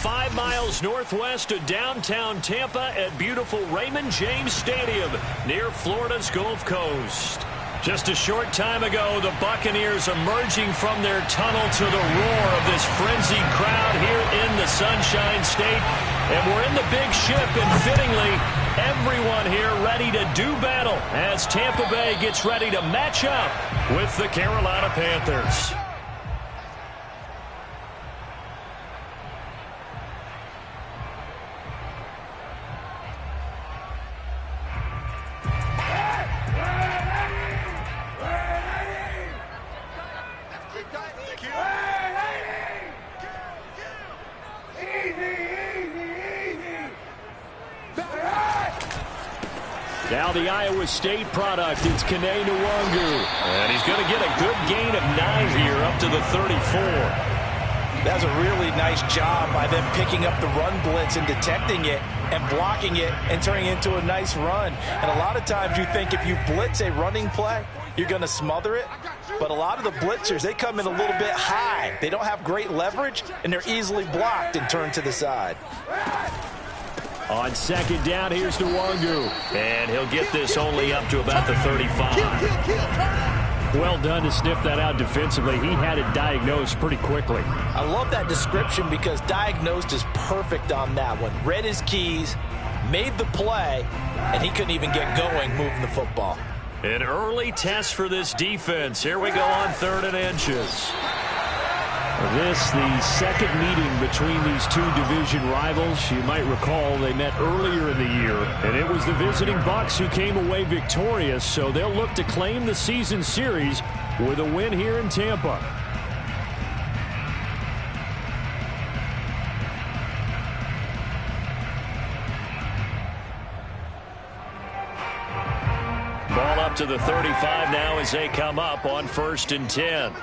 5 miles northwest of downtown Tampa at beautiful Raymond James Stadium near Florida's Gulf Coast. Just a short time ago, the Buccaneers emerging from their tunnel to the roar of this frenzied crowd here in the Sunshine State. And we're in the big ship, and fittingly, everyone here ready to do battle as Tampa Bay gets ready to match up with the Carolina Panthers. Now the Iowa State product, it's Kene Nwangwu. And he's going to get a good gain of 9 here up to the 34. That's a really nice job by them picking up the run blitz and detecting it and blocking it and turning it into a nice run. And a lot of times you think if you blitz a running play, you're going to smother it. But a lot of the blitzers, they come in a little bit high. They don't have great leverage, and they're easily blocked and turned to the side. On second down, here's Nwangwu. And he'll get this only up to about the 35. Well done to sniff that out defensively. He had it diagnosed pretty quickly. I love that description because diagnosed is perfect on that one. Read his keys, made the play, and he couldn't even get going moving the football. An early test for this defense. Here we go on 3rd and inches. This, the second meeting between these two division rivals. You might recall they met earlier in the year, and it was the visiting Bucs who came away victorious, so they'll look to claim the season series with a win here in Tampa. Ball up to the 35 now as they come up on 1st and 10.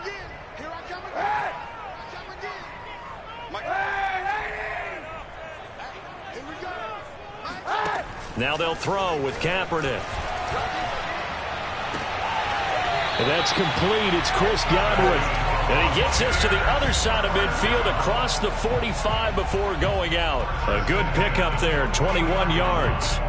Now they'll throw with Kaepernick. And that's complete. It's Chris Godwin. And he gets this to the other side of midfield across the 45 before going out. A good pickup there, 21 yards.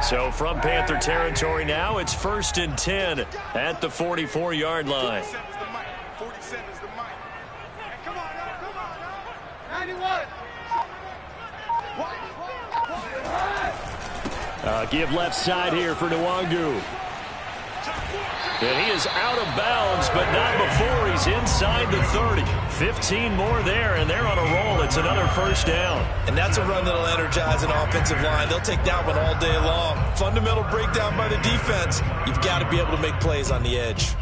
So from Panther territory now, it's 1st and 10 at the 44-yard line. 47 is the mic. Come on now. 91. Give left side here for Nwangwu. And he is out of bounds, but not before he's inside the 30. 15 more there, and they're on a roll. It's another 1st down. And that's a run that'll energize an offensive line. They'll take that one all day long. Fundamental breakdown by the defense. You've got to be able to make plays on the edge.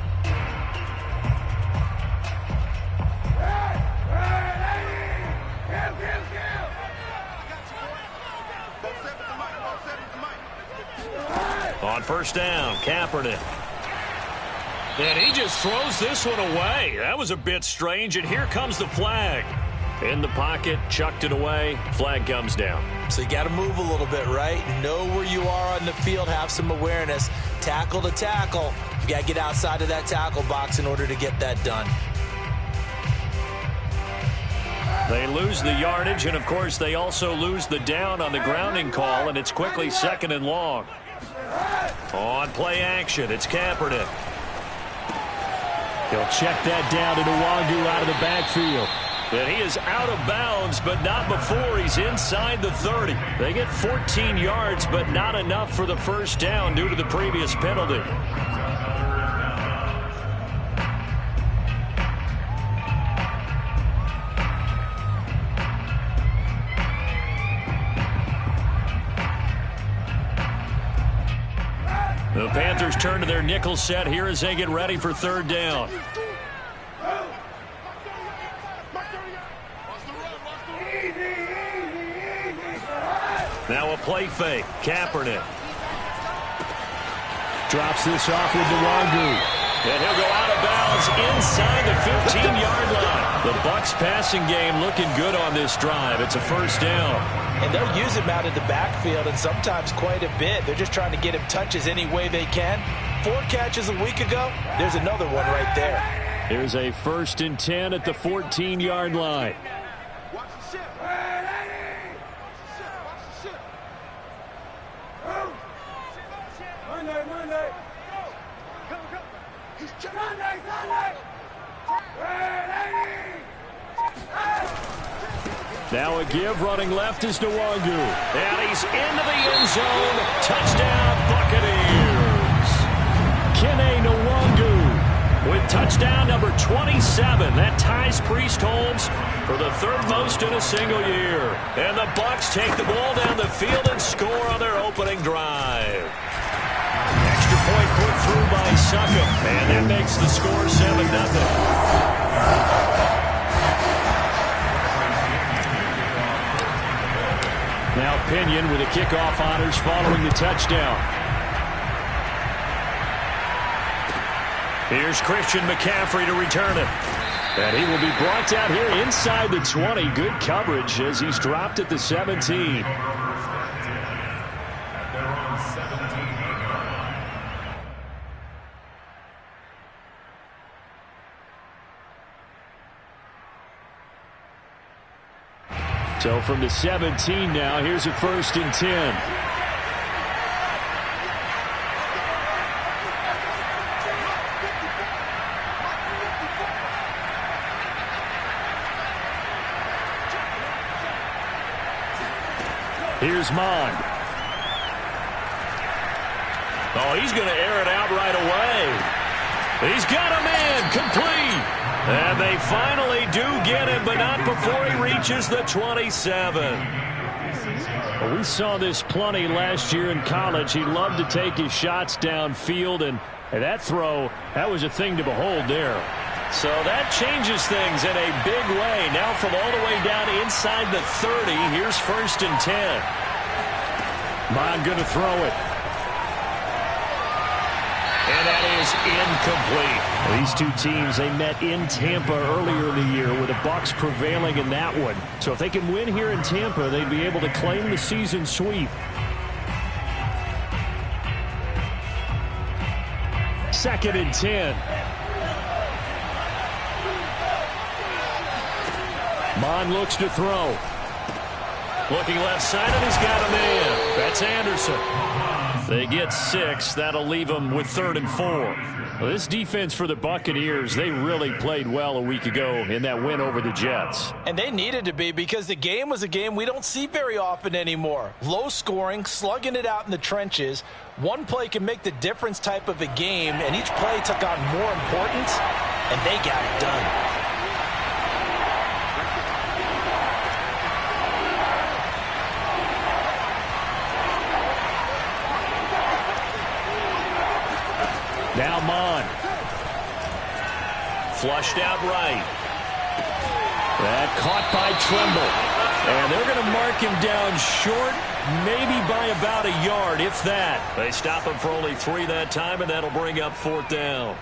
On 1st down, Kaepernick. And he just throws this one away. That was a bit strange, and here comes the flag. In the pocket, chucked it away, flag comes down. So you got to move a little bit, right? Know where you are on the field, have some awareness. Tackle to tackle. You got to get outside of that tackle box in order to get that done. They lose the yardage, and of course they also lose the down on the grounding call, and it's quickly 2nd and long. On play action, it's Kaepernick. He'll check that down to Nwangwu out of the backfield. And he is out of bounds, but not before he's inside the 30. They get 14 yards, but not enough for the 1st down due to the previous penalty. The Panthers turn to their nickel set here as they get ready for 3rd down. Now a play fake. Kaepernick drops this off with Nwangwu. And he'll go out of bounds inside the 15-yard line. The Bucs passing game looking good on this drive. It's a first down. And they'll use him out of the backfield, and sometimes quite a bit. They're just trying to get him touches any way they can. 4 catches a week ago. There's another one right there. Here's a 1st and 10 at the 14-yard line. Watch the ship. Monday. Come. He's Monday. Now a give, running left is Nwangu. And he's into the end zone. Touchdown, Buccaneers. Kene Nwangu with touchdown number 27. That ties Priest Holmes for the 3rd most in a single year. And the Bucs take the ball down the field and score on their opening drive. Extra point put through by Succop. And that makes the score 7-0. Now Pinion with the kickoff honors following the touchdown. Here's Christian McCaffrey to return it. And he will be brought down here inside the 20. Good coverage as he's dropped at the 17. So from the 17 now, here's a 1st and 10. Here's Mond. Oh, he's going to air it out right away. He's got a man complete. And they finally do get him, but not before he reaches the 27. Well, we saw this plenty last year in college. He loved to take his shots downfield, and that throw, that was a thing to behold there. So that changes things in a big way. Now from all the way down inside the 30, here's 1st and 10. Mond going to throw it. And that is incomplete. Well, these two teams, they met in Tampa earlier in the year with the Bucs prevailing in that one. So if they can win here in Tampa, they'd be able to claim the season sweep. 2nd and 10. Mond looks to throw. Looking left side, and he's got a man. That's Anderson. They get 6. That'll leave them with 3rd and 4. Well, this defense for the Buccaneers, they really played well a week ago in that win over the Jets. And they needed to be, because the game was a game we don't see very often anymore. Low scoring, slugging it out in the trenches. One play can make the difference type of a game, and each play took on more importance, and they got it done. Now Mond. Flushed out right. That caught by Tremble. And they're going to mark him down short, maybe by about a yard, if that. They stop him for only 3 that time, and that'll bring up 4th down.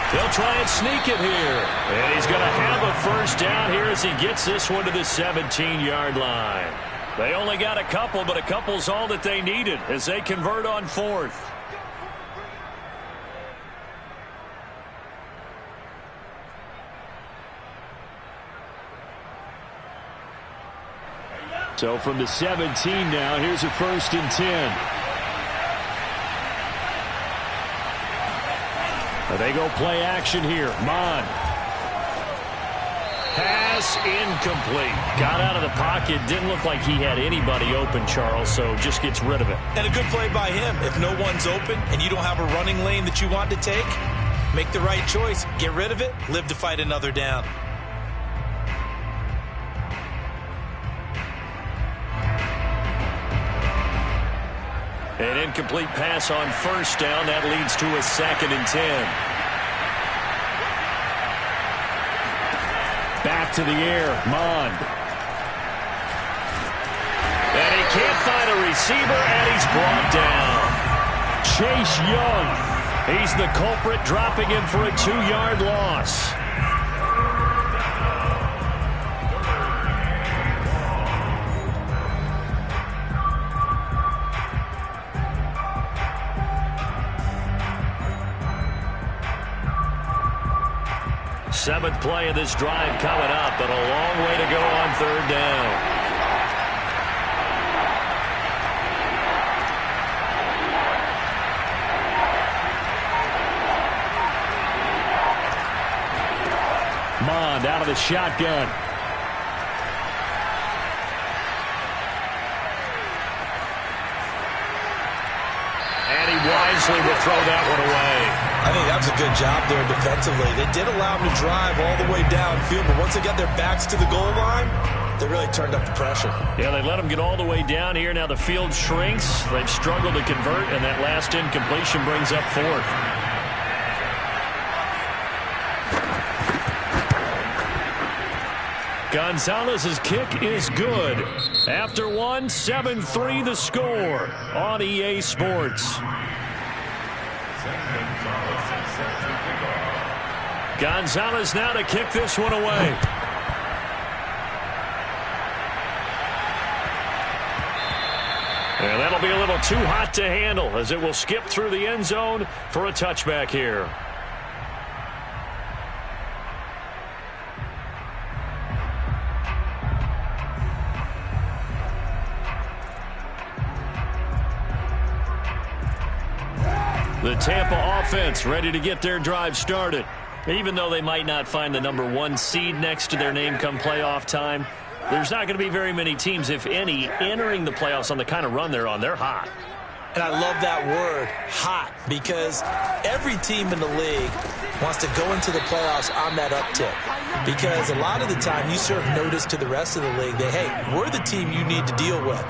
He'll try and sneak it here. And he's going to have a 1st down here as he gets this one to the 17-yard line. They only got a couple, but a couple's all that they needed as they convert on 4th. So from the 17 now, here's a 1st and 10. They go play action here. Mond. Pass incomplete. Got out of the pocket. Didn't look like he had anybody open, Charles, so just gets rid of it. And a good play by him. If no one's open and you don't have a running lane that you want to take, make the right choice. Get rid of it. Live to fight another down. An incomplete pass on 1st down. That leads to a 2nd and 10. back to the air. Mond. And he can't find a receiver, and he's brought down. Chase Young. He's the culprit, dropping him for a 2-yard loss. Seventh play of this drive coming up, but a long way to go on 3rd down. Mond out of the shotgun. And he wisely will throw that one away. I think that was a good job there defensively. They did allow him to drive all the way downfield, but once they got their backs to the goal line, they really turned up the pressure. Yeah, they let him get all the way down here. Now the field shrinks. They've struggled to convert, and that last incompletion brings up 4th. Gonzalez's kick is good. After one, 7-3 the score on EA Sports. Gonzalez now to kick this one away. And that'll be a little too hot to handle as it will skip through the end zone for a touchback here. The Tampa offense ready to get their drive started. Even though they might not find the number 1 seed next to their name come playoff time, there's not going to be very many teams, if any, entering the playoffs on the kind of run they're on. They're hot. And I love that word, hot, because every team in the league wants to go into the playoffs on that uptick. Because a lot of the time you serve notice to the rest of the league that, hey, we're the team you need to deal with.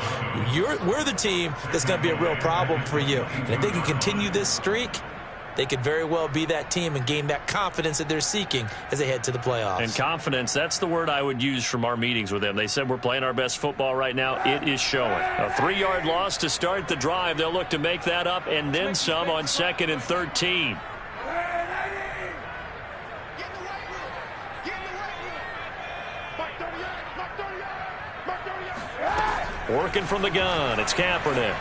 We're the team that's going to be a real problem for you. And if they can continue this streak, they could very well be that team and gain that confidence that they're seeking as they head to the playoffs. And confidence, that's the word I would use from our meetings with them. They said we're playing our best football right now. It is showing. A 3-yard loss to start the drive. They'll look to make that up and then some on 2nd and 13. Working from the gun, it's Kaepernick.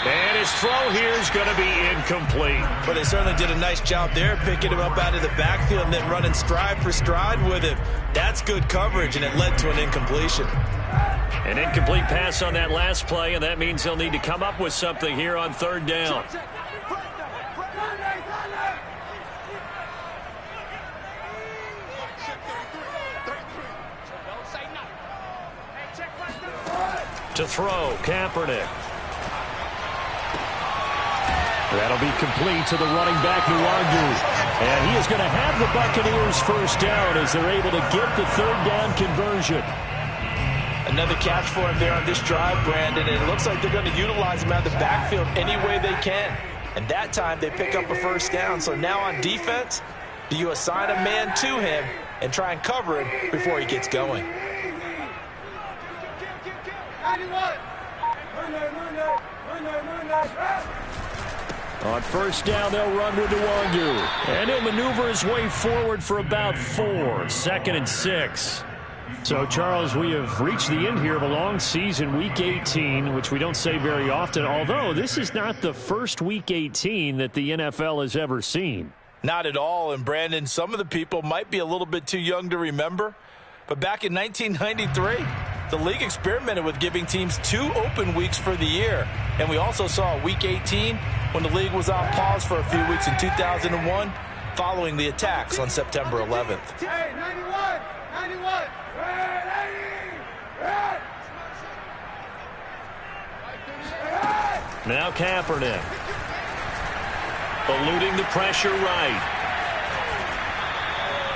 And his throw here is going to be incomplete. But they certainly did a nice job there, picking him up out of the backfield and then running stride for stride with him. That's good coverage, and it led to an incompletion. An incomplete pass on that last play, and that means they'll need to come up with something here on 3rd down. To throw, Kaepernick. That'll be complete to the running back, Nwangwu. And he is going to have the Buccaneers first down as they're able to get the 3rd down conversion. Another catch for him there on this drive, Brandon. And it looks like they're going to utilize him out of the backfield any way they can. And that time they pick up a first down. So now on defense, do you assign a man to him and try and cover him before he gets going? On first down, they'll run with Nwangwu. And he'll maneuver his way forward for about 4. 2nd and 6. So, Charles, we have reached the end here of a long season, Week 18, which we don't say very often, although this is not the first Week 18 that the NFL has ever seen. Not at all. And, Brandon, some of the people might be a little bit too young to remember, but back in 1993, the league experimented with giving teams 2 open weeks for the year. And we also saw Week 18 when the league was on pause for a few weeks in 2001 following the attacks on September 11th. Hey, 91! 91! Now Kaepernick. Eluding the pressure right.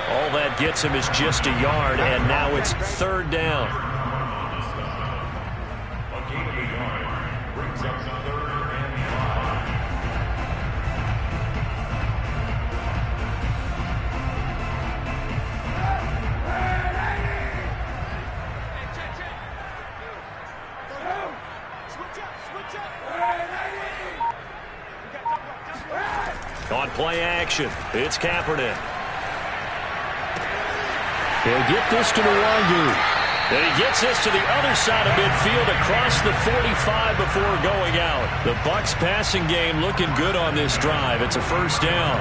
All that gets him is just a yard, and now it's 3rd down. action. It's Kaepernick. He'll get this to Nwangu. And he gets this to the other side of midfield across the 45 before going out. The Bucs passing game looking good on this drive. It's a first down.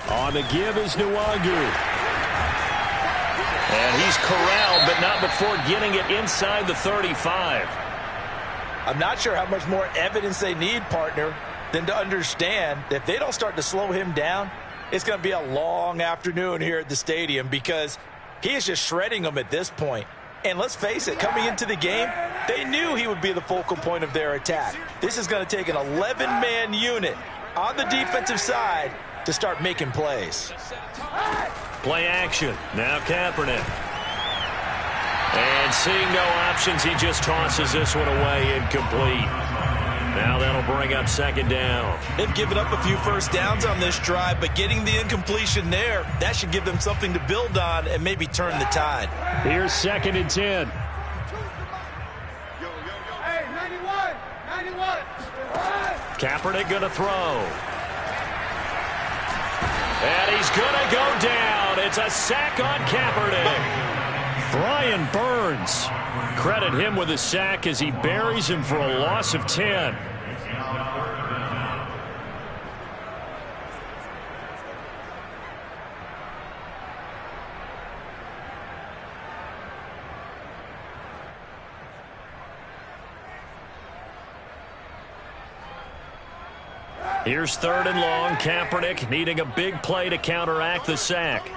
On the give is Nwangu. And he's corralled, but not before getting it inside the 35. I'm not sure how much more evidence they need, partner, than to understand that if they don't start to slow him down, it's going to be a long afternoon here at the stadium because he is just shredding them at this point. And let's face it, coming into the game, they knew he would be the focal point of their attack. This is going to take an 11-man unit on the defensive side to start making plays. Play action. Now Kaepernick. And seeing no options, he just tosses this one away incomplete. Now that'll bring up second down. They've given up a few first downs on this drive, but getting the incompletion there, that should give them something to build on and maybe turn the tide. Here's 2nd and 10. Hey, 91. Kaepernick going to throw. And he's going to go down. It's a sack on Kaepernick. Brian Burns. Credit him with a sack as he buries him for a loss of 10. Here's 3rd and long. Kaepernick needing a big play to counteract the sack.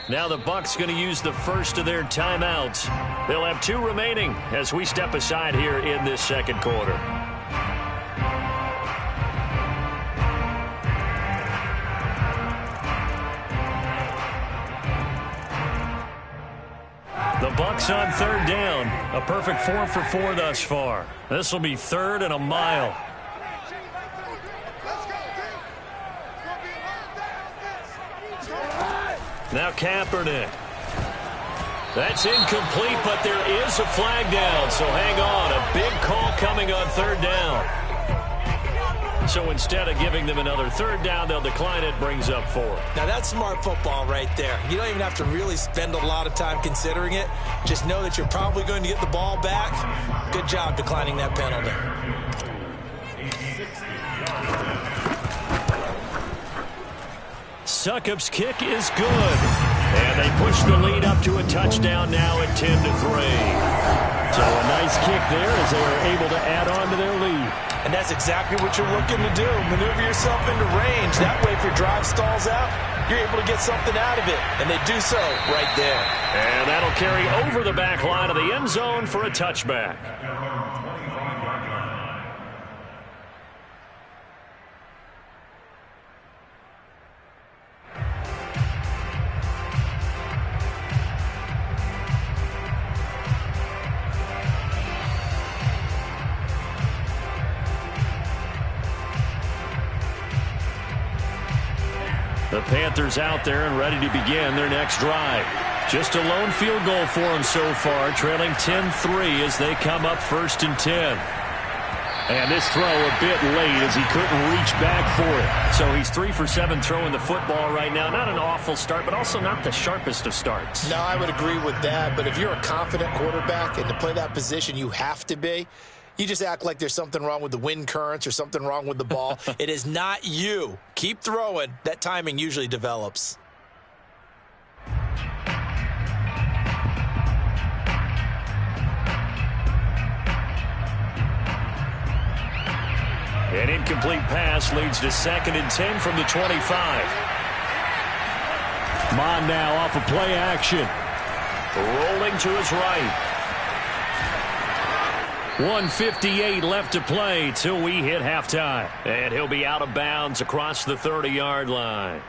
Now the Bucs going to use the first of their timeouts. They'll have 2 remaining as we step aside here in this second quarter. The Bucs on 3rd down. A perfect 4 for 4 thus far. This will be 3rd and a mile. Now Kaepernick. That's incomplete, but there is a flag down, so hang on. A big call coming on 3rd down. So instead of giving them another 3rd down, they'll decline it, brings up 4. Now that's smart football right there. You don't even have to really spend a lot of time considering it. Just know that you're probably going to get the ball back. Good job declining that penalty. Succop's kick is good. And they push the lead up to a touchdown now at 10-3. So a nice kick there as they are able to add on to their lead. And that's exactly what you're looking to do. Maneuver yourself into range. That way, if your drive stalls out, you're able to get something out of it. And they do so right there. And that'll carry over the back line of the end zone for a touchback. The Panthers out there and ready to begin their next drive. Just a lone field goal for them so far, trailing 10-3 as they come up 1st and 10. And this throw a bit late as he couldn't reach back for it. So he's 3 for 7 throwing the football right now. Not an awful start, but also not the sharpest of starts. No, I would agree with that. But if you're a confident quarterback and to play that position, you have to be. You just act like there's something wrong with the wind currents or something wrong with the ball. It is not you. Keep throwing. That timing usually develops. An incomplete pass leads to 2nd and 10 from the 25. Mond now off of play action. Rolling to his right. 1:58 left to play till we hit halftime. And he'll be out of bounds across the 30-yard line.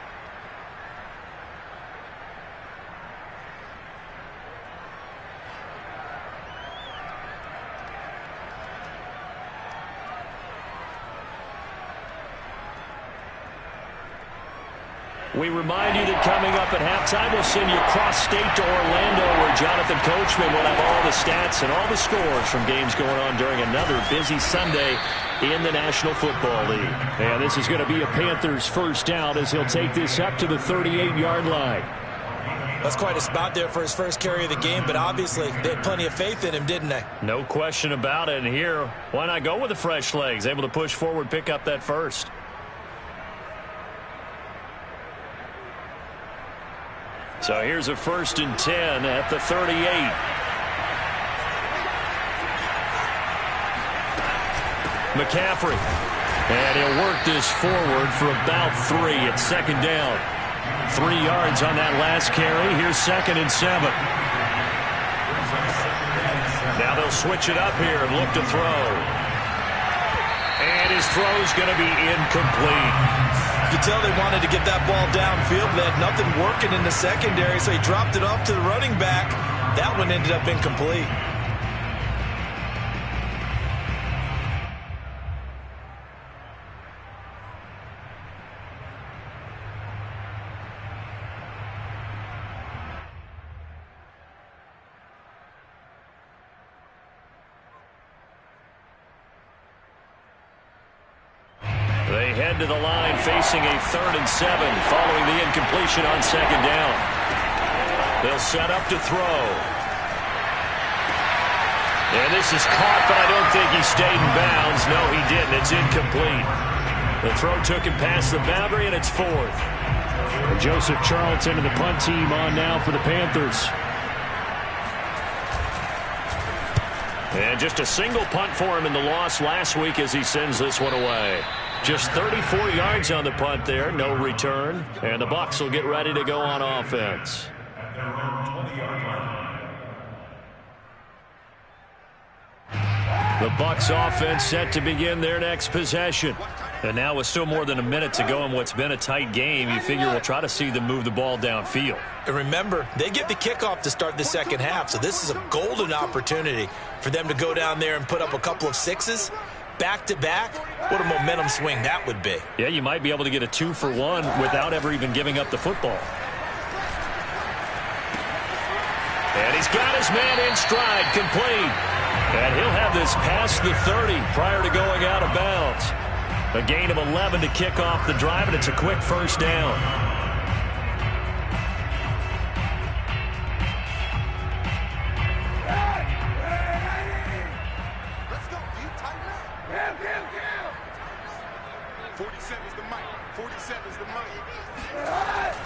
We remind you that coming up at halftime, we'll send you cross-state to Orlando, where Jonathan Coachman will have all the stats and all the scores from games going on during another busy Sunday in the National Football League. And this is going to be a Panthers first down as he'll take this up to the 38-yard line. That's quite a spot there for his first carry of the game, but obviously they had plenty of faith in him, didn't they? No question about it. And here, why not go with the fresh legs? Able to push forward, pick up that first. So here's a 1st and 10 at the 38. McCaffrey. And he'll work this forward for about 3 at 2nd down. 3 yards on that last carry. Here's 2nd and 7. Now they'll switch it up here and look to throw. And his throw's going to be incomplete. You could tell they wanted to get that ball downfield, but they had nothing working in the secondary, so he dropped it off to the running back. That one ended up incomplete. They head to the line facing a 3rd and 7 following the incompletion on 2nd down. They'll set up to throw. And this is caught, but I don't think he stayed in bounds. No, he didn't. It's incomplete. The throw took him past the boundary, and it's 4th. Joseph Charlton and the punt team on now for the Panthers. And just a single punt for him in the loss last week as he sends this one away. Just 34 yards on the punt there, no return. And the Bucs will get ready to go on offense. The Bucs offense set to begin their next possession. And now with still more than a minute to go in what's been a tight game, you figure we'll try to see them move the ball downfield. And remember, they get the kickoff to start the second half, so this is a golden opportunity for them to go down there and put up a couple of sixes. Back-to-back, what a momentum swing that would be. Yeah, you might be able to get a 2-for-1 without ever even giving up the football. And he's got his man in stride, complete. And he'll have this past the 30 prior to going out of bounds. A gain of 11 to kick off the drive, and it's a quick first down.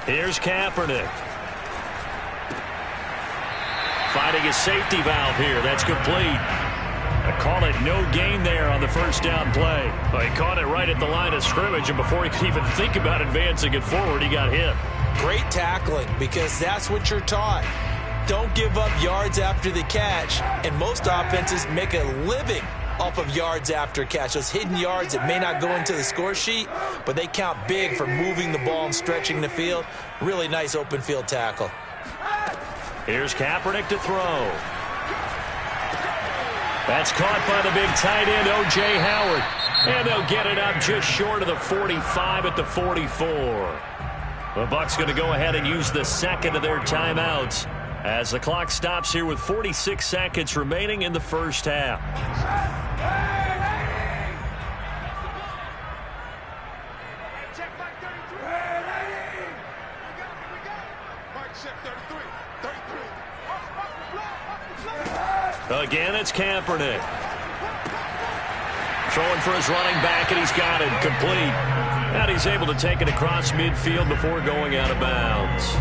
Here's Kaepernick. Finding his safety valve here. That's complete. I call it no gain there on the first down play. Well, he caught it right at the line of scrimmage, and before he could even think about advancing it forward, he got hit. Great tackling, because that's what you're taught. Don't give up yards after the catch, and most offenses make a living off of yards after catch. Those hidden yards that may not go into the score sheet, but they count big for moving the ball and stretching the field. Really nice open field tackle. Here's Kaepernick to throw. That's caught by the big tight end, O.J. Howard. And they'll get it up just short of the 45 at the 44. The Bucs going to go ahead and use the second of their timeouts as the clock stops here with 46 seconds remaining in the first half. Again, it's Kaepernick. Throwing for his running back, and he's got it complete. And he's able to take it across midfield before going out of bounds.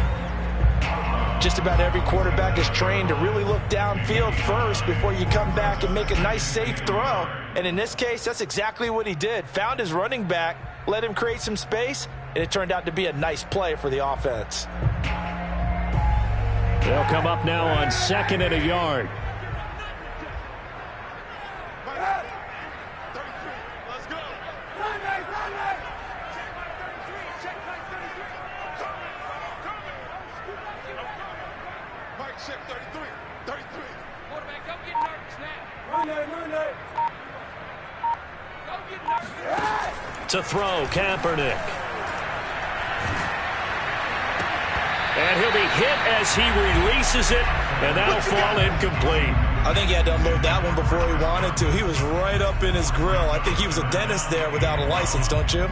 Just about every quarterback is trained to really look downfield first before you come back and make a nice, safe throw. And in this case, that's exactly what he did. Found his running back, let him create some space, and it turned out to be a nice play for the offense. They'll come up now on 2nd and a yard. To throw, Kaepernick. And he'll be hit as he releases it, and that'll fall incomplete. I think he had to unload that one before he wanted to. He was right up in his grill. I think he was a dentist there without a license, don't you?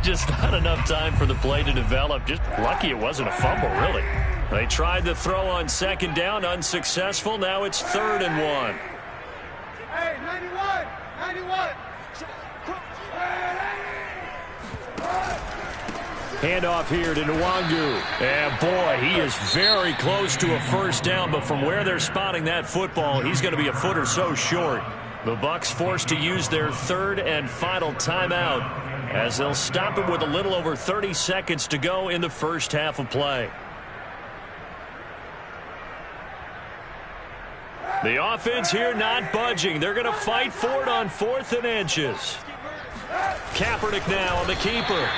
Just not enough time for the play to develop. Just lucky it wasn't a fumble, really. They tried to throw on second down, unsuccessful. Now it's 3rd and 1. Hey, 91! 91! Handoff here to Nwangu. And boy, he is very close to a first down, but from where they're spotting that football, he's going to be a foot or so short. The Bucs forced to use their 3rd and final timeout as they'll stop it with a little over 30 seconds to go in the first half of play. The offense here not budging. They're going to fight for it on 4th and inches. Kaepernick now on the keeper.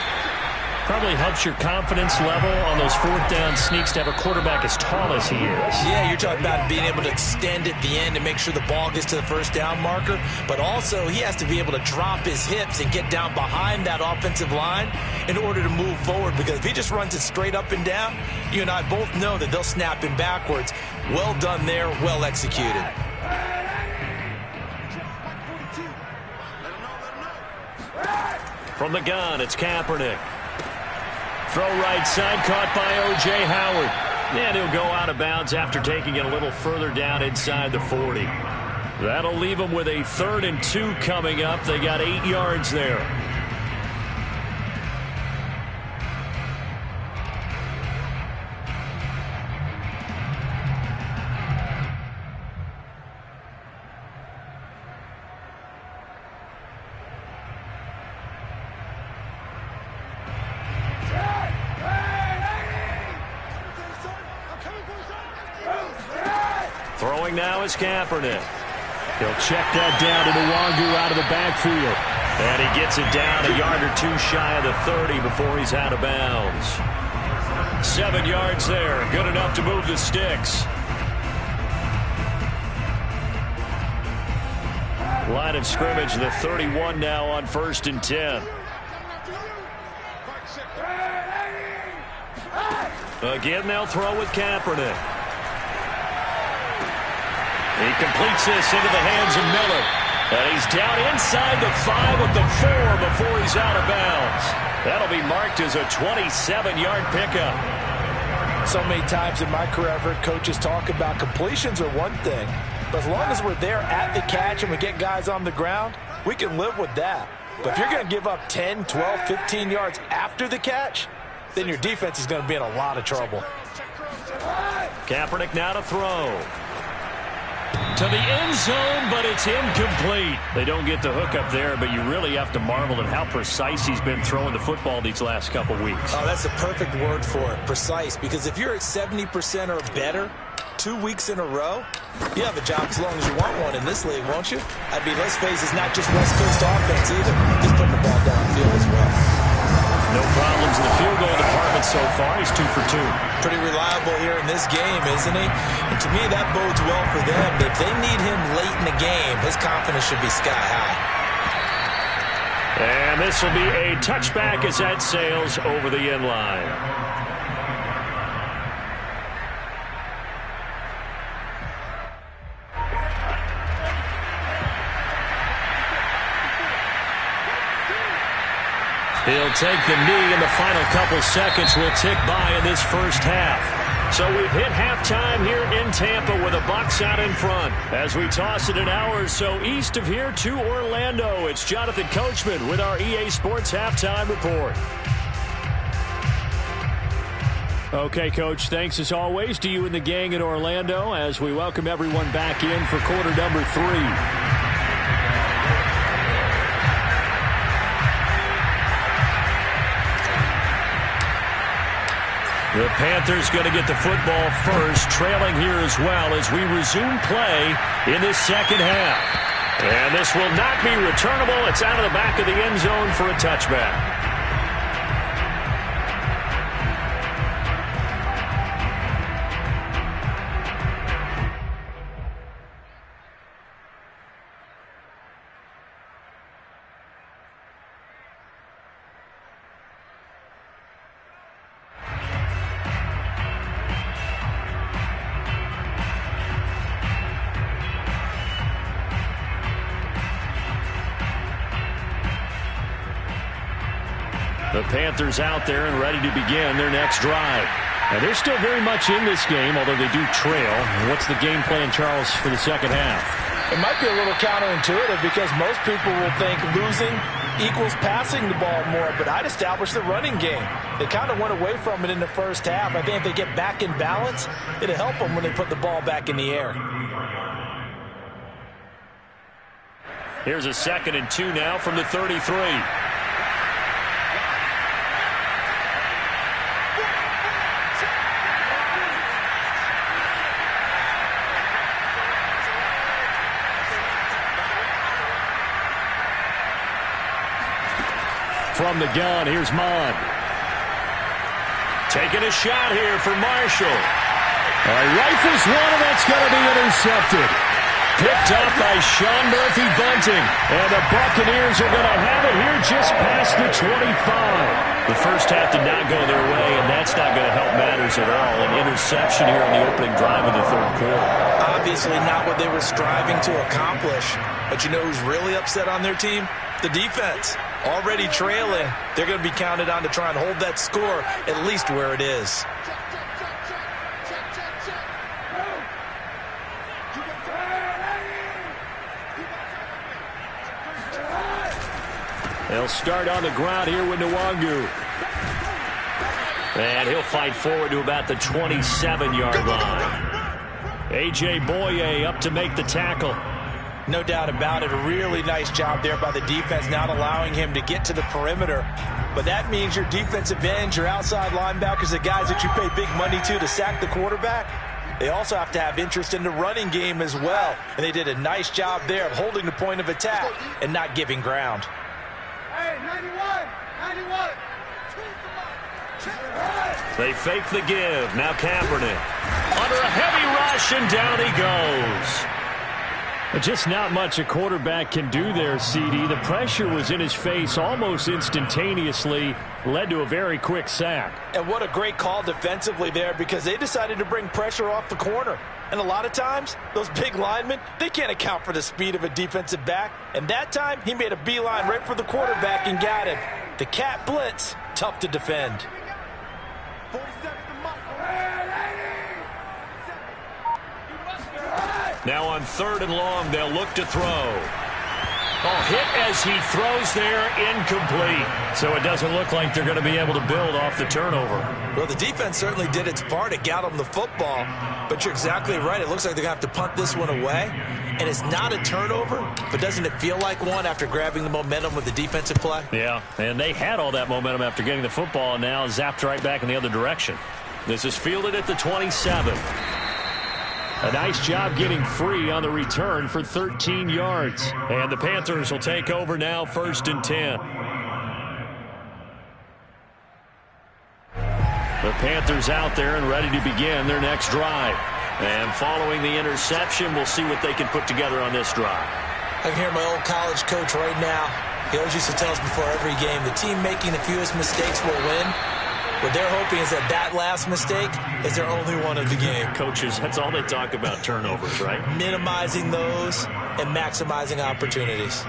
Probably helps your confidence level on those 4th down sneaks to have a quarterback as tall as he is. Yeah, you're talking about being able to extend at the end to make sure the ball gets to the first down marker. But also, he has to be able to drop his hips and get down behind that offensive line in order to move forward. Because if he just runs it straight up and down, you and I both know that they'll snap him backwards. Well done there, well executed. From the gun, it's Kaepernick. Throw right side, caught by O.J. Howard. And he'll go out of bounds after taking it a little further down inside the 40. That'll leave them with a 3rd and 2 coming up. They got 8 yards there. Throwing now is Kaepernick. He'll check that down to Nwangu out of the backfield. And he gets it down a yard or 2 shy of the 30 before he's out of bounds. 7 yards there. Good enough to move the sticks. Line of scrimmage, the 31 now on 1st and 10. Again, they'll throw with Kaepernick. He completes this into the hands of Miller. And he's down inside the 5 of the 4 before he's out of bounds. That'll be marked as a 27-yard pickup. So many times in my career, I've heard coaches talk about completions are one thing. But as long as we're there at the catch and we get guys on the ground, we can live with that. But if you're going to give up 10, 12, 15 yards after the catch, then your defense is going to be in a lot of trouble. Kaepernick now to throw. To the end zone, but it's incomplete. They don't get the hook up there, but you really have to marvel at how precise he's been throwing the football these last couple weeks. Oh, that's the perfect word for it, precise. Because if you're at 70% or better 2 weeks in a row, you have a job as long as you want one in this league, won't you? I mean, let's face it, it's not just West Coast offense either. Just putting the ball downfield as well. No problems in the field goal department so far. He's 2 for 2. Pretty reliable here in this game, isn't he? And to me, that bodes well for them. If they need him late in the game, his confidence should be sky high. And this will be a touchback as that sails over the end line. He'll take the knee, and the final couple seconds will tick by in this first half. So we've hit halftime here in Tampa with the Bucs out in front. As we toss it an hour or so east of here to Orlando, it's Jonathan Coachman with our EA Sports Halftime Report. Okay, Coach, thanks as always to you and the gang in Orlando as we welcome everyone back in for quarter number 3. The Panthers going to get the football first, trailing here as well as we resume play in this second half. And this will not be returnable. It's out of the back of the end zone for a touchback. The Panthers out there and ready to begin their next drive. And they're still very much in this game, although they do trail. What's the game plan, Charles, for the second half? It might be a little counterintuitive because most people will think losing equals passing the ball more, but I'd establish the running game. They kind of went away from it in the first half. I think if they get back in balance, it'll help them when they put the ball back in the air. Here's a 2nd and 2 now from the 33. From the gun, here's Mond. Taking a shot here for Marshall. Rifles one, and that's going to be intercepted. Picked up by Sean Murphy-Bunting. And the Buccaneers are going to have it here just past the 25. The first half did not go their way, and that's not going to help matters at all. An interception here on the opening drive of the third quarter. Obviously not what they were striving to accomplish. But you know who's really upset on their team? The defense. Already trailing, they're going to be counted on to try and hold that score at least where it is. They'll start on the ground here with Nwangu. And he'll fight forward to about the 27-yard line. A.J. Boye up to make the tackle. No doubt about it. A really nice job there by the defense, not allowing him to get to the perimeter. But that means your defensive ends, your outside linebackers, the guys that you pay big money to sack the quarterback, they also have to have interest in the running game as well. And they did a nice job there of holding the point of attack and not giving ground. Hey, 91! They fake the give. Now Kaepernick. Under a heavy rush, and down he goes. Just not much a quarterback can do there, CD. The pressure was in his face almost instantaneously, led to a very quick sack. And what a great call defensively there, because they decided to bring pressure off the corner. And a lot of times, those big linemen, they can't account for the speed of a defensive back. And that time, he made a beeline right for the quarterback and got him. The cat blitz, tough to defend. 47 Now on 3rd and long, they'll look to throw. Hit as he throws there, incomplete. So it doesn't look like they're going to be able to build off the turnover. Well, the defense certainly did its part. It got them the football. But you're exactly right. It looks like they're going to have to punt this one away. And it's not a turnover, but doesn't it feel like one after grabbing the momentum with the defensive play? Yeah, and they had all that momentum after getting the football, and now zapped right back in the other direction. This is fielded at the 27. A nice job getting free on the return for 13 yards. And the Panthers will take over now, 1st and 10. The Panthers out there and ready to begin their next drive. And following the interception, we'll see what they can put together on this drive. I can hear my old college coach right now. He always used to tell us before every game, the team making the fewest mistakes will win. What they're hoping is that last mistake is their only one of the game. Coaches, that's all they talk about, turnovers, right? Minimizing those and maximizing opportunities.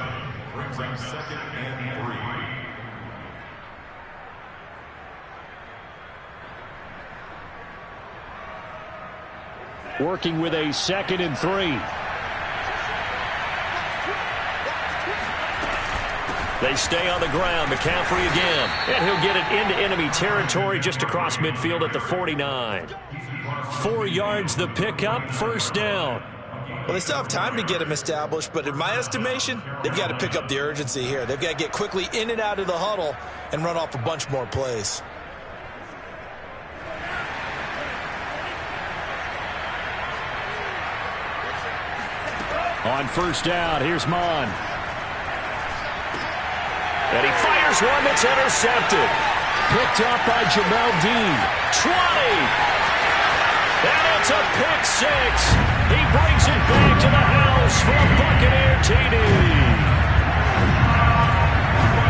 Working with a 2nd and 3. They stay on the ground. McCaffrey again. And he'll get it into enemy territory just across midfield at the 49. 4 yards the pickup, 1st down. Well, they still have time to get him established, but in my estimation, they've got to pick up the urgency here. They've got to get quickly in and out of the huddle and run off a bunch more plays. On 1st down, here's Mond. And he fires one that's intercepted. Picked up by Jamel Dean. 20. And it's a pick 6. He brings it back to the house for a Buccaneer TD.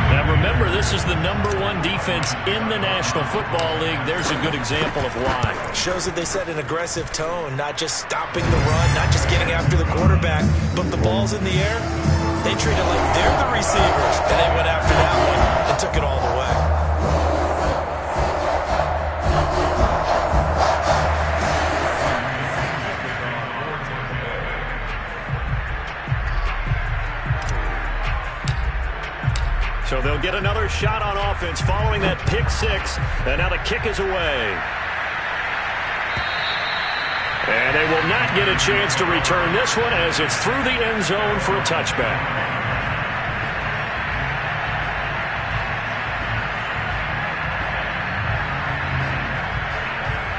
Now remember, this is the #1 defense in the National Football League. There's a good example of why. Shows that they set an aggressive tone, not just stopping the run, not just getting after the quarterback, but the ball's in the air. They treat it like they're the receivers, and they went after that one and took it all the way. So they'll get another shot on offense following that pick six. And now the kick is away. And they will not get a chance to return this one as it's through the end zone for a touchback.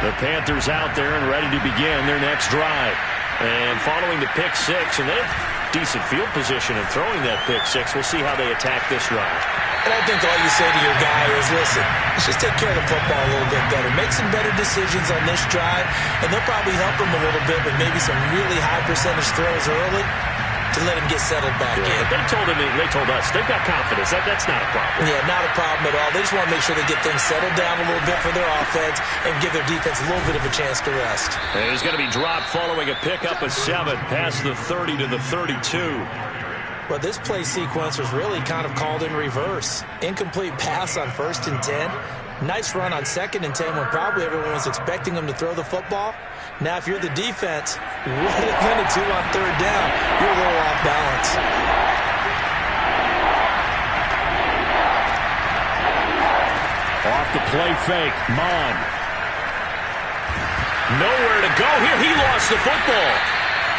The Panthers out there and ready to begin their next drive. And following the pick six, and they have decent field position in throwing that pick six. We'll see how they attack this drive. And I think all you say to your guy is, listen, let's just take care of the football a little bit better. Make some better decisions on this drive, and they'll probably help him a little bit with maybe some really high percentage throws early to let him get settled back in. They told us they've got confidence. That's not a problem. Yeah, not a problem at all. They just want to make sure they get things settled down a little bit for their offense and give their defense a little bit of a chance to rest. And he's going to be dropped following a pickup of 7 past the 30 to the 32. But this play sequence was really kind of called in reverse. Incomplete pass on 1st and 10. Nice run on 2nd and 10 when probably everyone was expecting him to throw the football. Now, if you're the defense, what a minute 2 on 3rd down. You're a little off balance. Off the play fake, Mon. Nowhere to go here. He lost the football.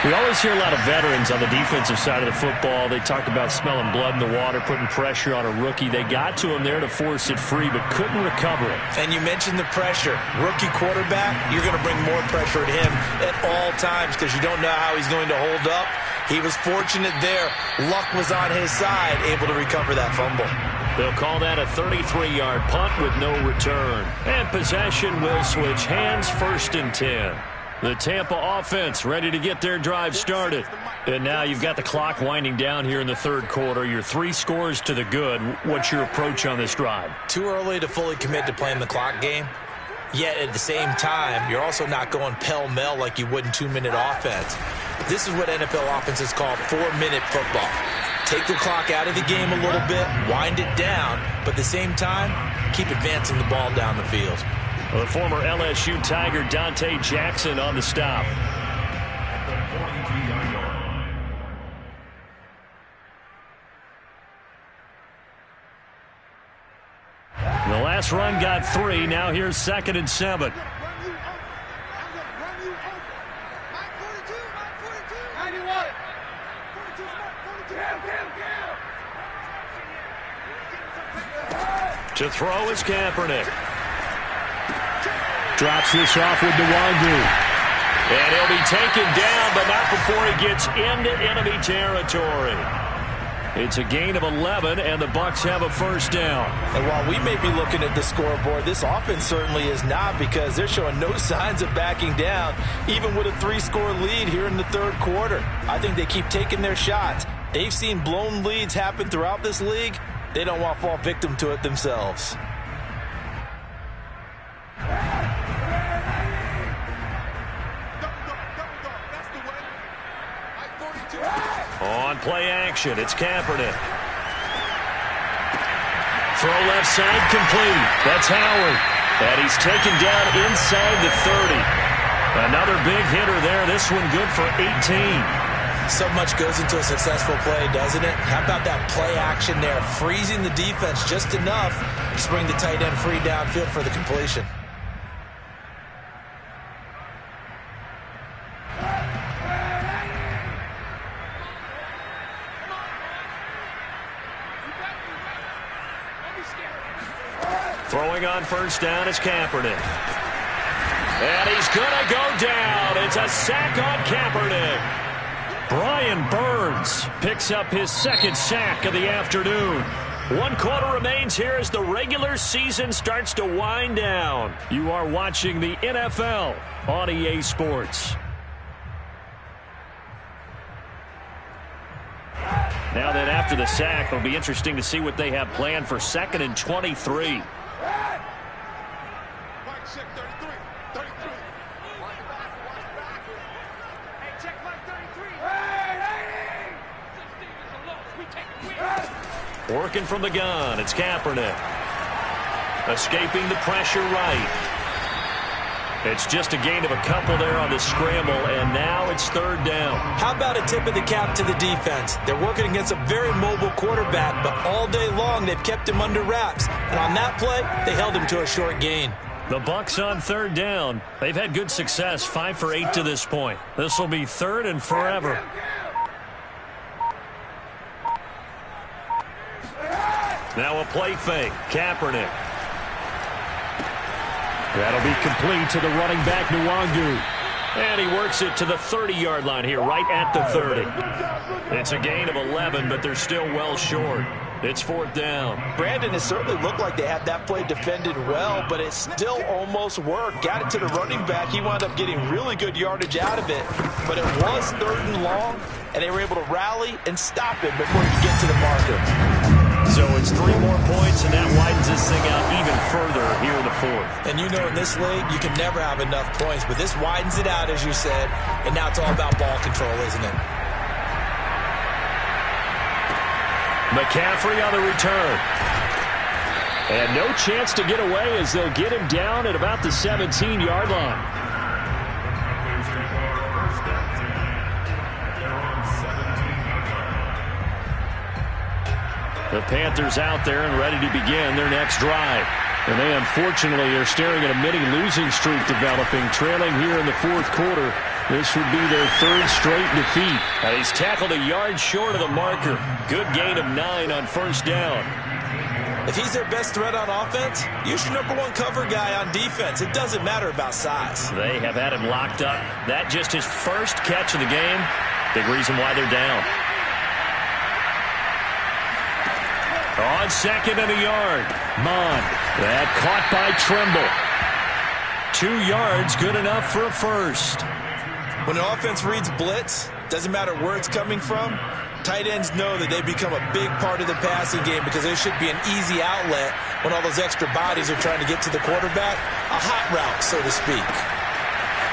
We always hear a lot of veterans on the defensive side of the football. They talk about smelling blood in the water, putting pressure on a rookie. They got to him there to force it free, but couldn't recover it. And you mentioned the pressure. Rookie quarterback, you're going to bring more pressure at him at all times because you don't know how he's going to hold up. He was fortunate there. Luck was on his side, able to recover that fumble. They'll call that a 33-yard punt with no return. And possession will switch hands, 1st and 10. The Tampa offense ready to get their drive started. And now you've got the clock winding down here in the 3rd quarter. You're 3 scores to the good. What's your approach on this drive? Too early to fully commit to playing the clock game. Yet at the same time, you're also not going pell-mell like you would in 2-minute offense. This is what NFL offenses call 4-minute football. Take the clock out of the game a little bit, wind it down, but at the same time, keep advancing the ball down the field. The former LSU Tiger Dante Jackson on the stop. The last run got 3. Now here's 2nd and 7. To throw is Kaepernick. Drops this off with Nwangu. And he'll be taken down, but not before he gets into enemy territory. It's a gain of 11, and the Bucs have a 1st down. And while we may be looking at the scoreboard, this offense certainly is not, because they're showing no signs of backing down, even with a 3-score lead here in the 3rd quarter. I think they keep taking their shots. They've seen blown leads happen throughout this league. They don't want to fall victim to it themselves. On play action, it's Kaepernick. Throw left side complete. That's Howard. And he's taken down inside the 30. Another big hitter there. This one good for 18. So much goes into a successful play, doesn't it? How about that play action there? Freezing the defense just enough to bring the tight end free downfield for the completion. Throwing on 1st down is Kaepernick. And he's going to go down. It's a sack on Kaepernick. Brian Burns picks up his 2nd sack of the afternoon. 1 quarter remains here as the regular season starts to wind down. You are watching the NFL on EA Sports. Now then, after the sack, it'll be interesting to see what they have planned for 2nd and 23. Working from the gun, it's Kaepernick. Escaping the pressure right. It's just a gain of a couple there on the scramble, and now it's third down. How about a tip of the cap to the defense? They're working against a very mobile quarterback, but all day long they've kept him under wraps. And on that play, they held him to a short gain. The Bucs on third down. They've had good success, 5 for 8 to this point. This will be third and forever. Now a play fake. Kaepernick. That'll be complete to the running back, Nwangu. And he works it to the 30-yard line here, right at the 30. It's a gain of 11, but they're still well short. It's fourth down. Brandon, it certainly looked like they had that play defended well, but it still almost worked. Got it to the running back. He wound up getting really good yardage out of it. But it was third and long, and they were able to rally and stop him before he could get to the marker. So it's 3 more points, and that widens this thing out even further here in the fourth. And you know in this league, you can never have enough points, but this widens it out, as you said, and now it's all about ball control, isn't it? McCaffrey on the return. And no chance to get away as they'll get him down at about the 17-yard line. The Panthers out there and ready to begin their next drive. And they unfortunately are staring at a mini losing streak developing, trailing here in the fourth quarter. This would be their third straight defeat. And he's tackled a yard short of the marker. Good gain of 9 on first down. If he's their best threat on offense, use your #1 cover guy on defense. It doesn't matter about size. They have had him locked up. That just his first catch of the game. Big reason why they're down. On second and a yard. Mond. That caught by Trimble. 2 yards, good enough for a first. When an offense reads blitz, doesn't matter where it's coming from, tight ends know that they become a big part of the passing game because there should be an easy outlet when all those extra bodies are trying to get to the quarterback. A hot route, so to speak.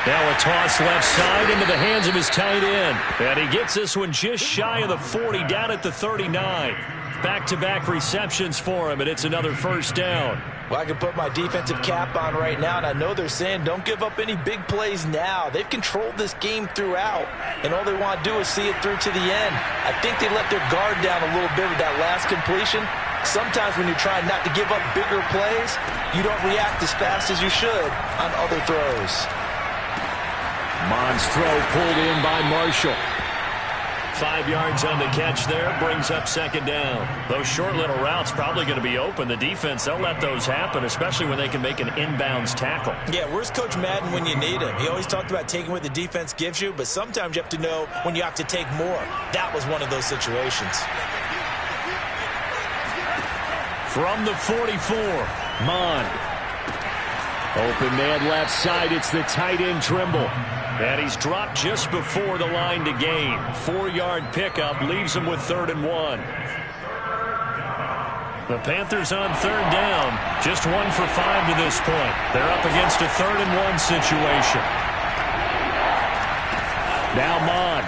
Now a toss left side into the hands of his tight end. And he gets this one just shy of the 40, down at the 39. Back-to-back receptions for him, and it's another first down. Well, I can put my defensive cap on right now, and I know they're saying don't give up any big plays now. They've controlled this game throughout, and all they want to do is see it through to the end. I think they let their guard down a little bit with that last completion. Sometimes when you're trying not to give up bigger plays, you don't react as fast as you should on other throws. Mond's throw pulled in by Marshall. 5 yards on the catch there, brings up second down. Those short little routes probably going to be open. The defense, they'll let those happen, especially when they can make an inbounds tackle. Yeah, where's Coach Madden when you need him? He always talked about taking what the defense gives you, but sometimes you have to know when you have to take more. That was one of those situations. From the 44, Mond. Open man left side, it's the tight end Trimble. And he's dropped just before the line to gain. 4-yard pickup leaves him with 3rd and 1. The Panthers on third down. Just 1 for 5 to this point. They're up against a 3rd and 1 situation. Now Mond.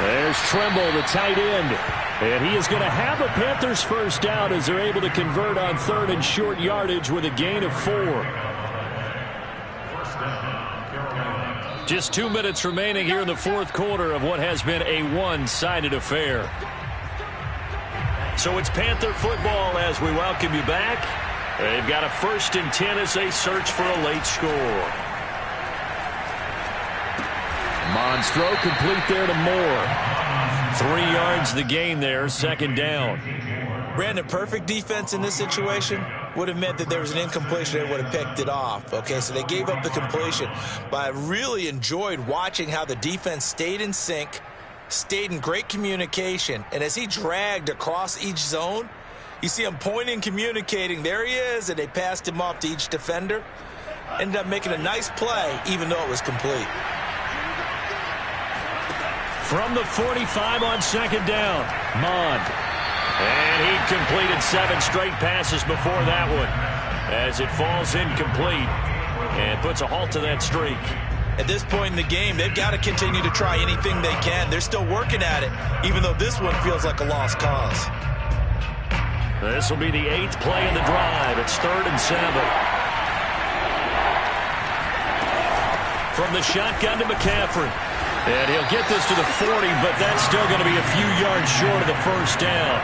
There's Trimble, the tight end. And he is going to have a Panthers first down as they're able to convert on 3rd and short yardage with a gain of 4. Just 2 minutes remaining here in the fourth quarter of what has been a one-sided affair. So it's Panther football as we welcome you back. They've got a 1st and 10 as they search for a late score. Mond's throw complete there to Moore. 3 yards the gain there, second down. Brandon, perfect defense in this situation would have meant that there was an incompletion. They would have picked it off. Okay, so they gave up the completion. But I really enjoyed watching how the defense stayed in sync, stayed in great communication. And as he dragged across each zone, you see him pointing, communicating. There he is, and they passed him off to each defender. Ended up making a nice play, even though it was complete. From the 45 on second down, Mond. And he completed 7 straight passes before that one as it falls incomplete and puts a halt to that streak. At this point in the game, they've got to continue to try anything they can. They're still working at it, even though this one feels like a lost cause. This will be the 8th play of the drive. It's 3rd and 7. from the shotgun to McCaffrey. And he'll get this to the 40, but that's still going to be a few yards short of the first down.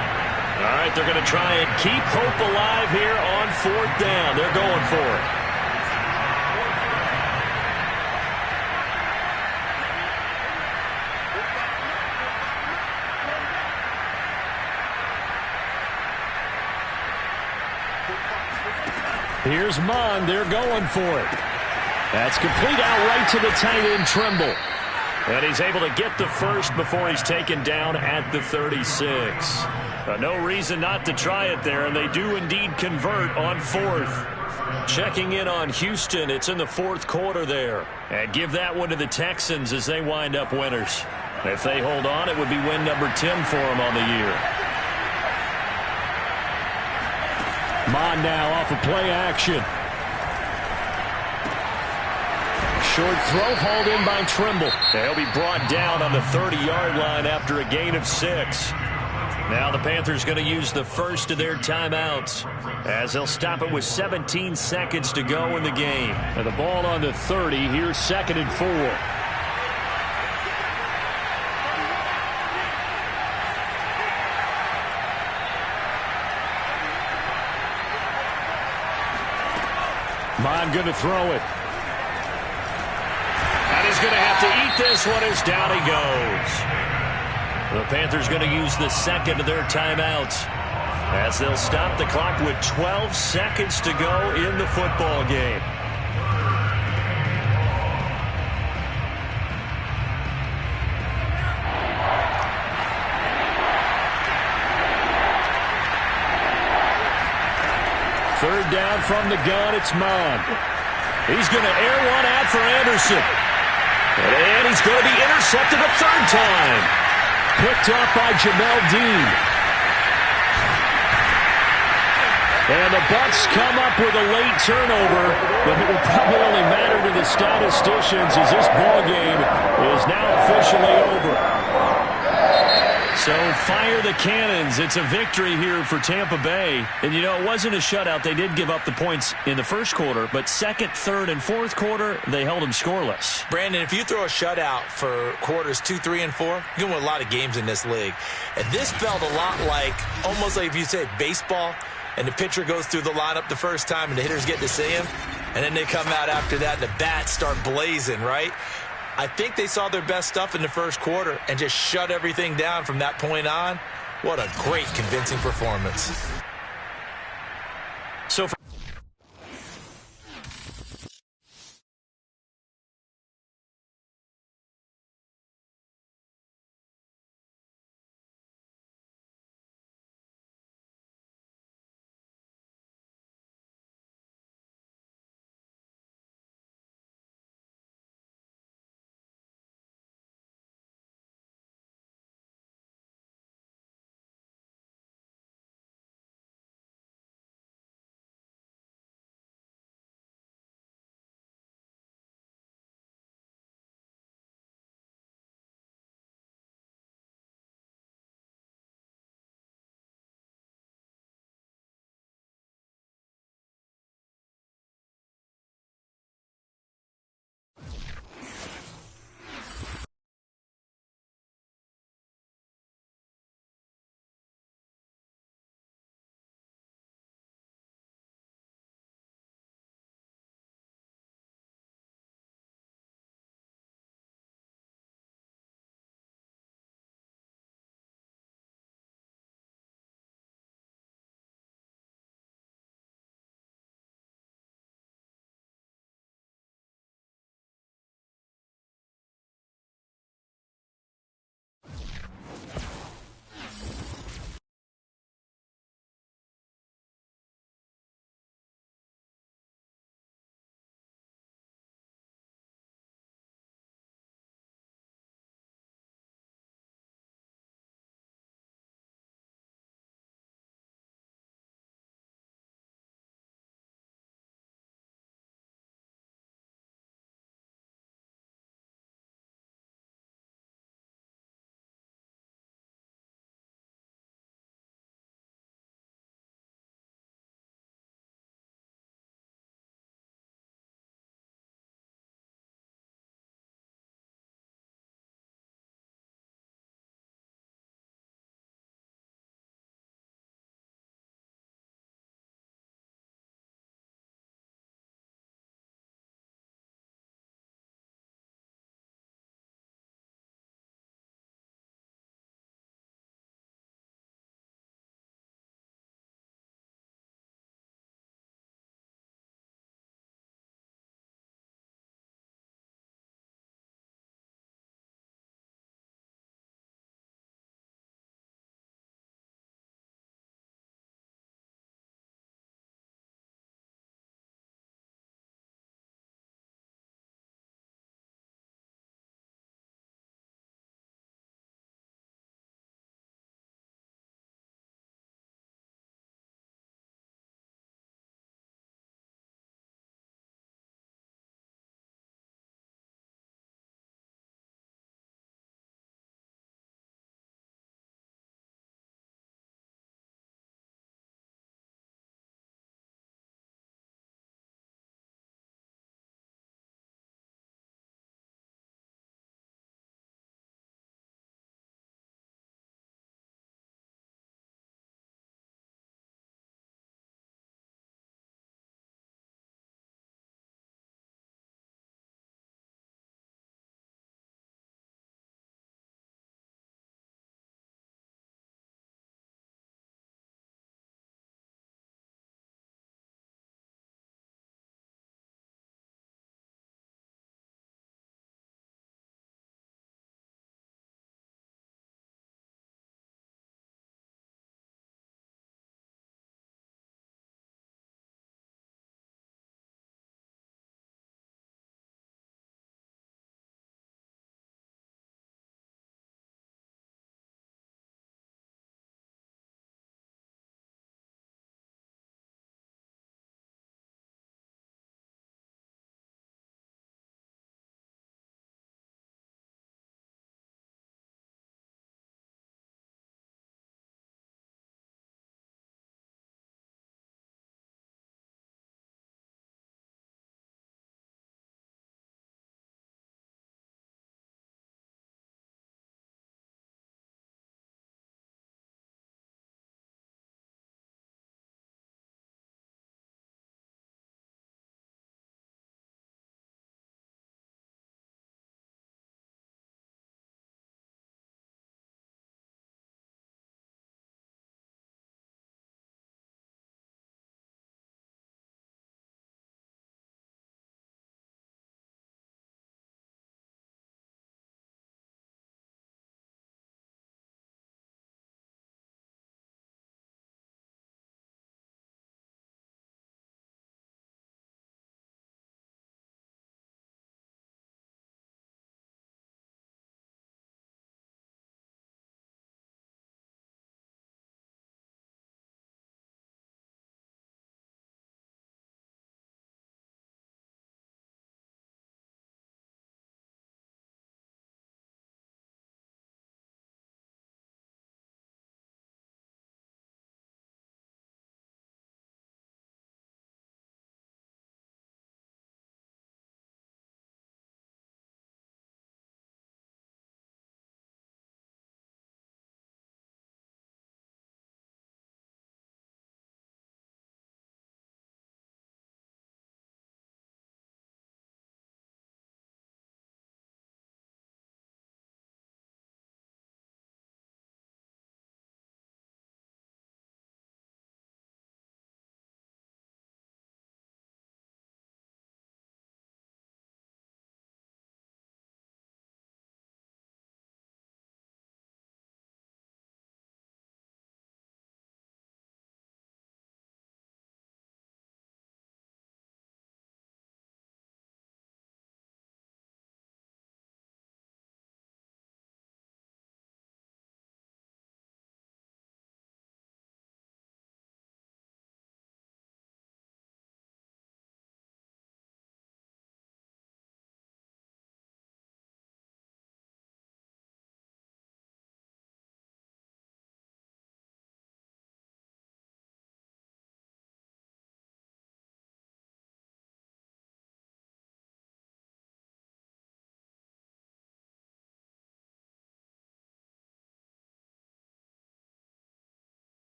All right, they're going to try and keep hope alive here on 4th down. They're going for it. Here's Mond. They're going for it. That's complete out right to the tight end, Trimble. And he's able to get the first before he's taken down at the 36. No reason not to try it there, and they do indeed convert on 4th. Checking in on Houston. It's in the 4th quarter there. And give that one to the Texans as they wind up winners. If they hold on, it would be win number 10 for them on the year. Mond now off of play action. Short throw hauled in by Trimble. He'll be brought down on the 30-yard line after a gain of 6. Now the Panthers going to use the first of their timeouts as they'll stop it with 17 seconds to go in the game. And the ball on the 30. Here's 2nd and 4. Mond going to throw it. And he's going to have to eat this one as down he goes. The Panthers going to use the second of their timeouts as they'll stop the clock with 12 seconds to go in the football game. Third down from the gun, it's Mond. He's going to air one out for Anderson. And he's going to be intercepted a third time. Picked up by Jamel Dean. And the Bucs come up with a late turnover, but it will probably only matter to the statisticians as this ball game is now officially over. So fire the cannons. It's a victory here for Tampa Bay. And, you know, it wasn't a shutout. They did give up the points in the first quarter, but second, third, and fourth quarter, they held them scoreless. Brandon, if you throw a shutout for quarters 2, 3, and 4, you can win a lot of games in this league. And this felt a lot like, almost like if you said baseball, and the pitcher goes through the lineup the first time and the hitters get to see him, and then they come out after that and the bats start blazing, right? I think they saw their best stuff in the first quarter and just shut everything down from that point on. What a great, convincing performance.